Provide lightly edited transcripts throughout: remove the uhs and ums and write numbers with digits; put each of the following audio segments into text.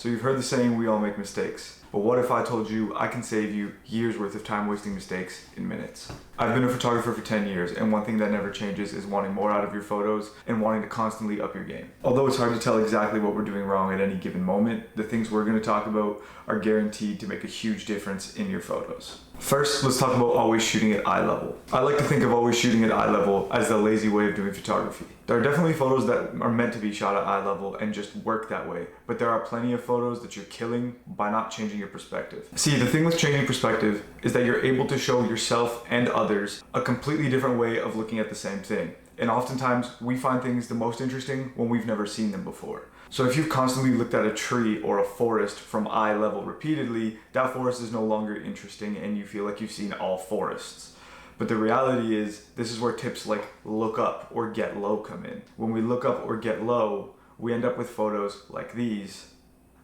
So you've heard the saying, we all make mistakes. But what if I told you I can save you years worth of time wasting mistakes in minutes? I've been a photographer for 10 years, and one thing that never changes is wanting more out of your photos and wanting to constantly up your game. Although it's hard to tell exactly what we're doing wrong at any given moment, the things we're going to talk about are guaranteed to make a huge difference in your photos. First, let's talk about always shooting at eye level. I like to think of always shooting at eye level as the lazy way of doing photography. There are definitely photos that are meant to be shot at eye level and just work that way, but there are plenty of photos that you're killing by not changing your perspective. See, the thing with changing perspective is that you're able to show yourself and others a completely different way of looking at the same thing. And oftentimes, we find things the most interesting when we've never seen them before. So if you've constantly looked at a tree or a forest from eye level repeatedly, that forest is no longer interesting and you feel like you've seen all forests. But the reality is, this is where tips like look up or get low come in. When we look up or get low, we end up with photos like these,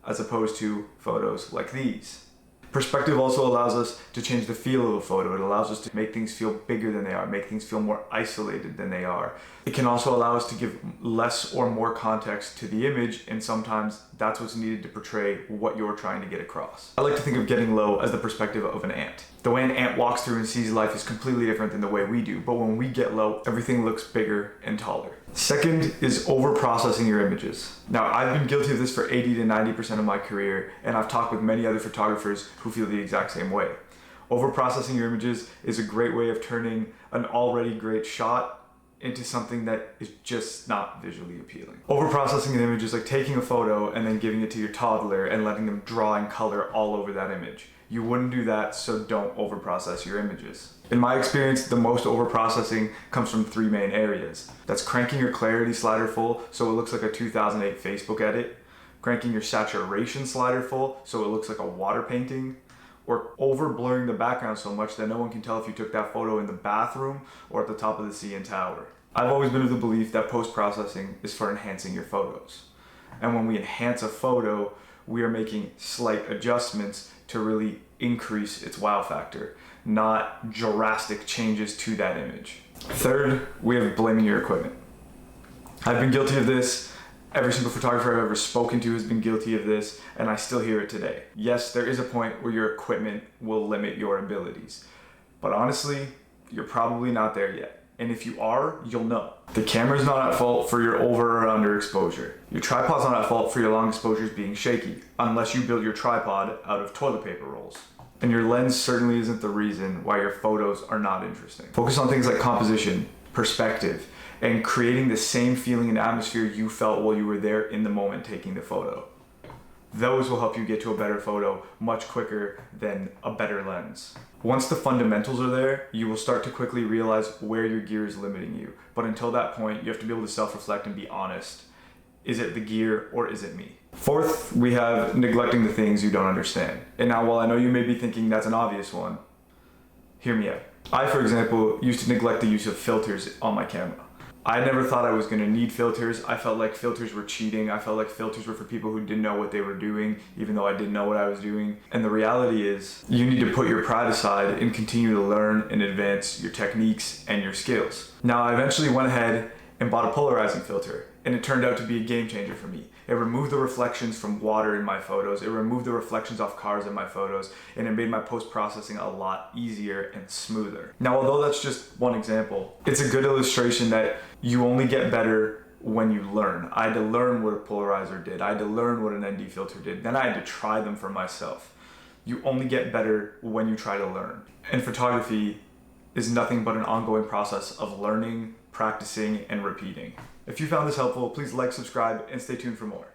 as opposed to photos like these. Perspective also allows us to change the feel of a photo. It allows us to make things feel bigger than they are, make things feel more isolated than they are. It can also allow us to give less or more context to the image, and sometimes that's what's needed to portray what you're trying to get across. I like to think of getting low as the perspective of an ant. The way an ant walks through and sees life is completely different than the way we do, but when we get low, everything looks bigger and taller. Second is over-processing your images. Now, I've been guilty of this for 80 to 90% of my career, and I've talked with many other photographers who feel the exact same way. Over-processing your images is a great way of turning an already great shot into something that is just not visually appealing. Over-processing an image is like taking a photo and then giving it to your toddler and letting them draw in color all over that image. You wouldn't do that, so don't over-process your images. In my experience, the most over-processing comes from three main areas. That's cranking your clarity slider full so it looks like a 2008 Facebook edit, cranking your saturation slider full so it looks like a water painting, or over-blurring the background so much that no one can tell if you took that photo in the bathroom or at the top of the CN Tower. I've always been of the belief that post-processing is for enhancing your photos. And when we enhance a photo, we are making slight adjustments to really increase its wow factor, not drastic changes to that image. Third, we have blaming your equipment. I've been guilty of this. Every single photographer I've ever spoken to has been guilty of this, and I still hear it today. Yes, there is a point where your equipment will limit your abilities, but honestly, you're probably not there yet. And if you are, you'll know. The camera's not at fault for your over or under exposure. Your tripod's not at fault for your long exposures being shaky, unless you build your tripod out of toilet paper rolls. And your lens certainly isn't the reason why your photos are not interesting. Focus on things like composition, perspective, and creating the same feeling and atmosphere you felt while you were there in the moment taking the photo. Those will help you get to a better photo much quicker than a better lens. Once the fundamentals are there, you will start to quickly realize where your gear is limiting you. But until that point, you have to be able to self-reflect and be honest. Is it the gear or is it me? Fourth, we have neglecting the things you don't understand. And now, while I know you may be thinking that's an obvious one, hear me out. I, for example, used to neglect the use of filters on my camera. I never thought I was going to need filters. I felt like filters were cheating. I felt like filters were for people who didn't know what they were doing, even though I didn't know what I was doing. And the reality is, you need to put your pride aside and continue to learn and advance your techniques and your skills. Now, I eventually went ahead and bought a polarizing filter, and it turned out to be a game changer for me. It removed the reflections from water in my photos, it removed the reflections off cars in my photos, and it made my post-processing a lot easier and smoother. Now, although that's just one example, it's a good illustration that you only get better when you learn. I had to learn what a polarizer did, I had to learn what an ND filter did, then I had to try them for myself. You only get better when you try to learn. And photography is nothing but an ongoing process of learning, practicing, and repeating. If you found this helpful, please like, subscribe, and stay tuned for more.